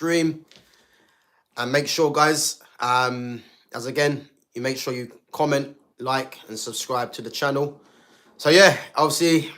stream. And make sure, guys, as again, you make sure you comment, like, and subscribe to the channel. So yeah, obviously,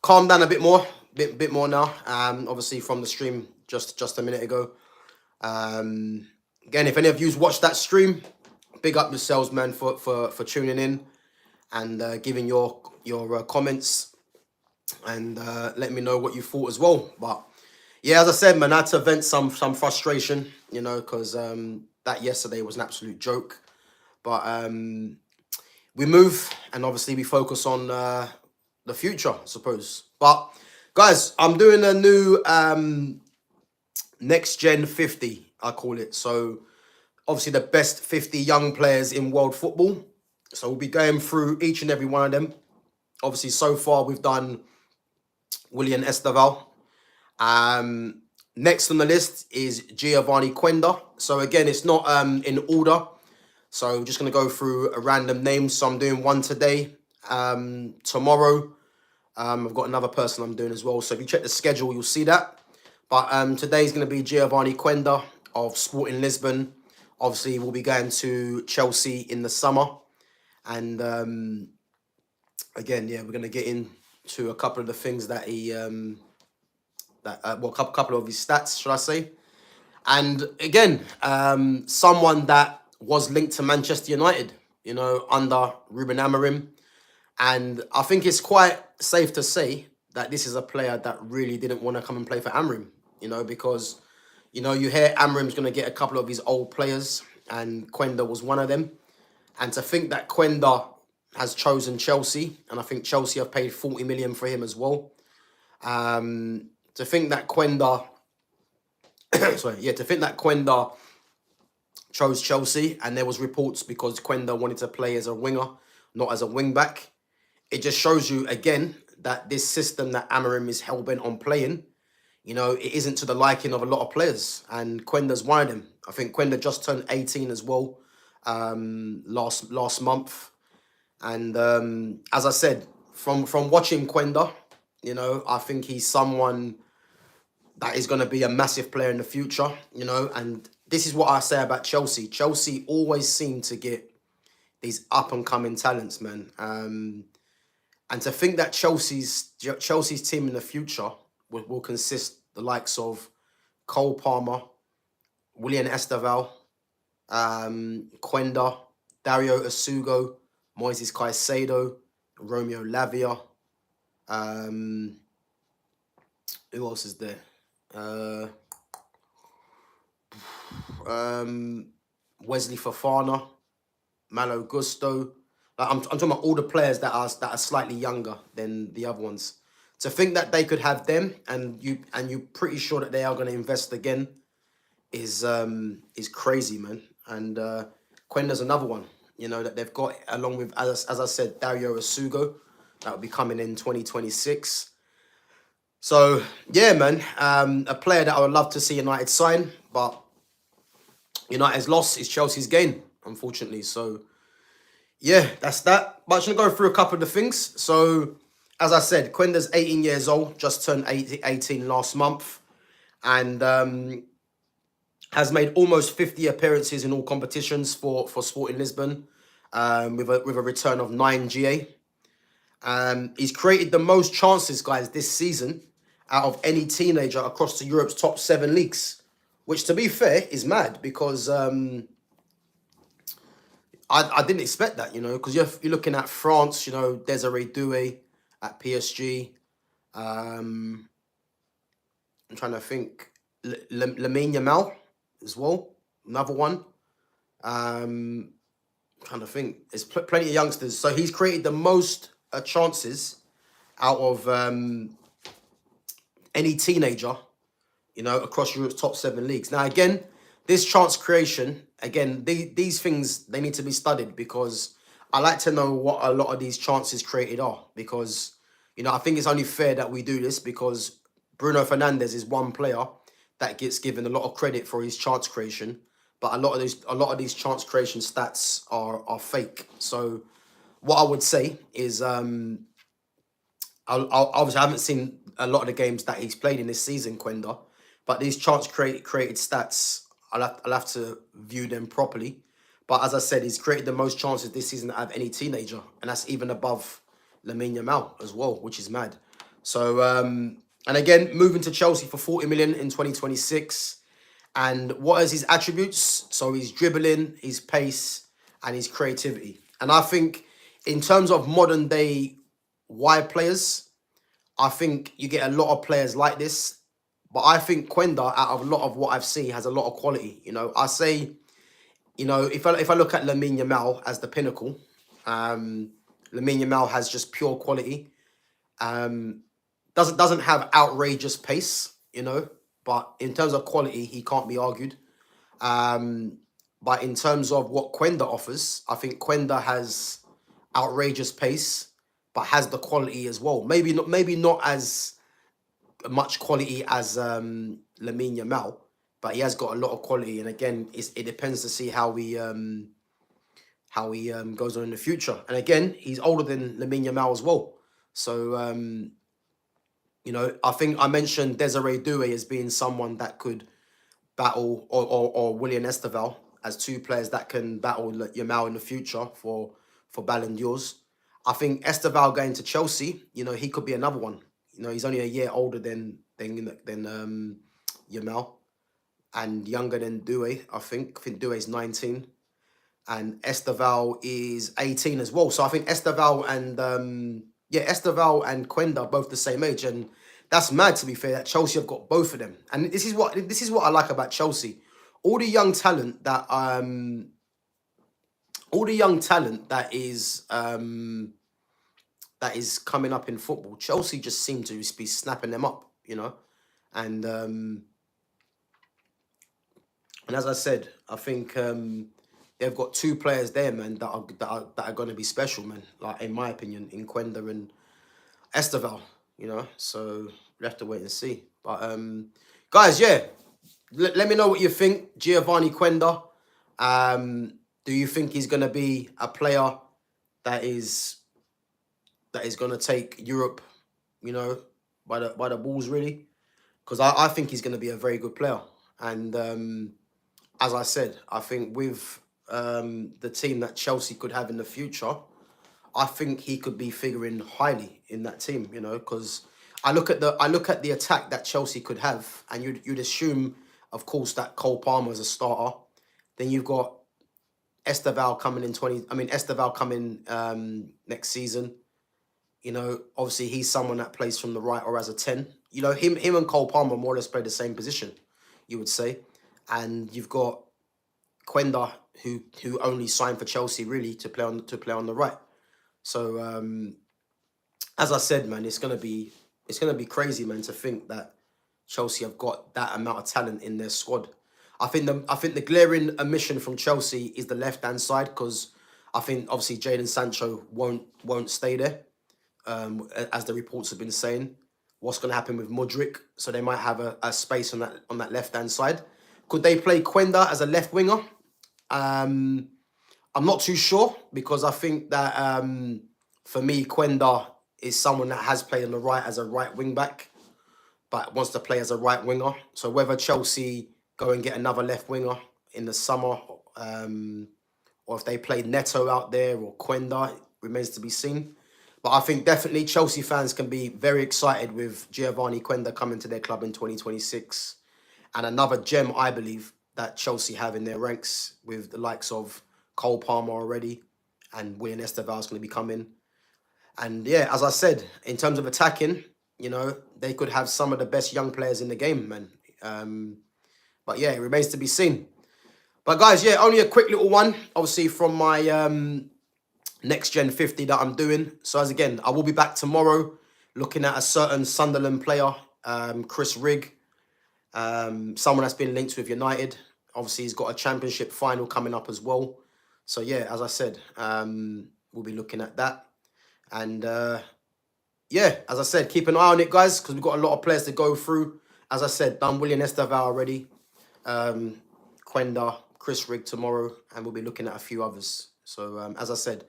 calm down a bit more, bit more now. Obviously from the stream just a minute ago. Again, if any of you's watched that stream, big up yourselves, man, for tuning in and giving your comments and let me know what you thought as well. But yeah, as I said, man, I had to vent some frustration, you know, because that yesterday was an absolute joke. But we move and obviously we focus on the future, I suppose. But guys, I'm doing a new Next Gen 50, I call it. So obviously the best 50 young players in world football. So we'll be going through each and every one of them. Obviously, so far we've done William Esteval. Next on the list is Geovany Quenda. So again, it's not in order. So we're just going to go through a random name. So I'm doing one today. Tomorrow, I've got another person I'm doing as well. So if you check the schedule, you'll see that. But today is going to be Geovany Quenda of Sporting Lisbon. Obviously, we'll be going to Chelsea in the summer. And again, yeah, we're going to get into a couple of the things that he... well, a couple of his stats, should I say. And again, someone that was linked to Manchester United, you know, under Ruben Amorim. And I think it's quite safe to say that this is a player that really didn't want to come and play for Amorim, you know, because, you know, you hear Amorim's going to get a couple of his old players, and Quenda was one of them. And to think that Quenda has chosen Chelsea, and I think Chelsea have paid 40 million for him as well. To think that Quenda, to think that Quenda chose Chelsea, and there was reports because Quenda wanted to play as a winger, not as a wing back. It just shows you again that this system that Amorim is hell-bent on playing, you know, it isn't to the liking of a lot of players, and Quenda's one of them. I think Quenda just turned 18 as well last month, and as I said, from watching Quenda, you know, I think he's someone that is going to be a massive player in the future, you know. And this is what I say about Chelsea. Chelsea always seem to get these up-and-coming talents, man. And to think that Chelsea's team in the future will consist the likes of Cole Palmer, William Esteval, Quenda, Dario Asugo, Moises Caicedo, Romeo Lavia. Who else is there? Wesley Fofana, Malo Gusto. I'm talking about all the players that are slightly younger than the other ones. To think that they could have them, and you're pretty sure that they are going to invest again, is crazy, man. And Quenda's another one, you know, that they've got, along with, as I said, Dario Asugo, that will be coming in 2026. So, yeah, man, a player that I would love to see United sign, but United's loss is Chelsea's gain, unfortunately. So, yeah, that's that. But I'm going to go through a couple of the things. So, as I said, Quenda's 18 years old, just turned 18 last month, and has made almost 50 appearances in all competitions for Sporting Lisbon, with a return of 9 GA. He's created the most chances, guys, this season out of any teenager across Europe's top 7 leagues, which, to be fair, is mad, because I didn't expect that, you know, because you're looking at France, you know, Desiree Doué at PSG. I'm trying to think. Lamine Yamal as well, another one. Trying to think. There's plenty of youngsters. So he's created the most chances out of any teenager, you know, across Europe's top 7 leagues. Now, again, this chance creation, again, these things, they need to be studied, because I like to know what a lot of these chances created are, because, you know, I think it's only fair that we do this, because Bruno Fernandes is one player that gets given a lot of credit for his chance creation, but a lot of these chance creation stats are fake. So what I would say is, obviously I haven't seen a lot of the games that he's played in this season, Quenda, but these chance created stats, I'll have to view them properly. But as I said, he's created the most chances this season out of any teenager, and that's even above Lamine Yamal as well, which is mad. So, and again, moving to Chelsea for 40 million in 2026. And what is his attributes? So his dribbling, his pace, and his creativity. And I think in terms of modern day wide players, I think you get a lot of players like this. But I think Quenda, out of a lot of what I've seen, has a lot of quality. You know, I say, you know, if I look at Lamine Yamal as the pinnacle, Lamine Yamal has just pure quality. Doesn't have outrageous pace, you know, but in terms of quality, he can't be argued. But in terms of what Quenda offers, I think Quenda has outrageous pace, but has the quality as well. Maybe not as much quality as Lamine Yamal, but he has got a lot of quality. And again, it depends to see how he goes on in the future. And again, he's older than Lamine Yamal as well. So you know, I think I mentioned Desiree Doué as being someone that could battle, or William Esteval as two players that can battle Yamal in the future for Ballon d'Ors. I think Esteval going to Chelsea, you know, he could be another one. You know, he's only a year older than Yamal, and younger than Doué. I think Doué's 19, and Esteval is 18 as well. So I think Esteval and Quenda are both the same age, and that's mad, to be fair, that Chelsea have got both of them. And this is what I like about Chelsea. All the young talent that is coming up in football, Chelsea just seem to be snapping them up, you know. And as I said, I think they've got two players there, man, that are going to be special, man. Like, in my opinion, in Quenda and Esteval, you know. So we have to wait and see. But guys, yeah, let me know what you think. Geovany Quenda. Do you think he's going to be a player that is going to take Europe, you know, by the balls, really? Because I think he's going to be a very good player. And as I said, I think with the team that Chelsea could have in the future, I think he could be figuring highly in that team, you know, because I look at the attack that Chelsea could have, and you'd assume, of course, that Cole Palmer is a starter. Then you've got Esteval coming next season. You know, obviously he's someone that plays from the right or as a 10. You know, him and Cole Palmer more or less play the same position, you would say. And you've got Quenda, who only signed for Chelsea really to play on the right. So as I said, man, it's gonna be crazy, man, to think that Chelsea have got that amount of talent in their squad. I think the glaring omission from Chelsea is the left hand side, because I think obviously Jadon Sancho won't stay there, as the reports have been saying. What's going to happen with Mudryk? So they might have a space on that left hand side. Could they play Quenda as a left winger? I'm not too sure, because I think that for me, Quenda is someone that has played on the right as a right wing back, but wants to play as a right winger. So whether Chelsea go and get another left winger in the summer, or if they play Neto out there or Quenda, remains to be seen. But I think definitely Chelsea fans can be very excited with Geovany Quenda coming to their club in 2026. And another gem, I believe, that Chelsea have in their ranks, with the likes of Cole Palmer already, and William Esteval is going to be coming. And yeah, as I said, in terms of attacking, you know, they could have some of the best young players in the game, man. But yeah, it remains to be seen. But guys, yeah, only a quick little one, obviously, from my Nxt Gen 50 that I'm doing. So as again, I will be back tomorrow looking at a certain Sunderland player, Chris Rigg, someone that's been linked with United. Obviously, he's got a championship final coming up as well. So yeah, as I said, we'll be looking at that. And yeah, as I said, keep an eye on it, guys, because we've got a lot of players to go through. As I said, done William Esteval already, Quenda, Chris Rigg tomorrow, and we'll be looking at a few others. So as I said,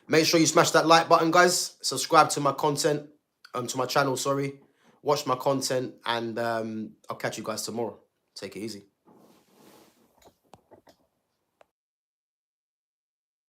make sure you smash that like button, guys. Subscribe to my content, to my channel, sorry. watch my content, and I'll catch you guys tomorrow. Take it easy.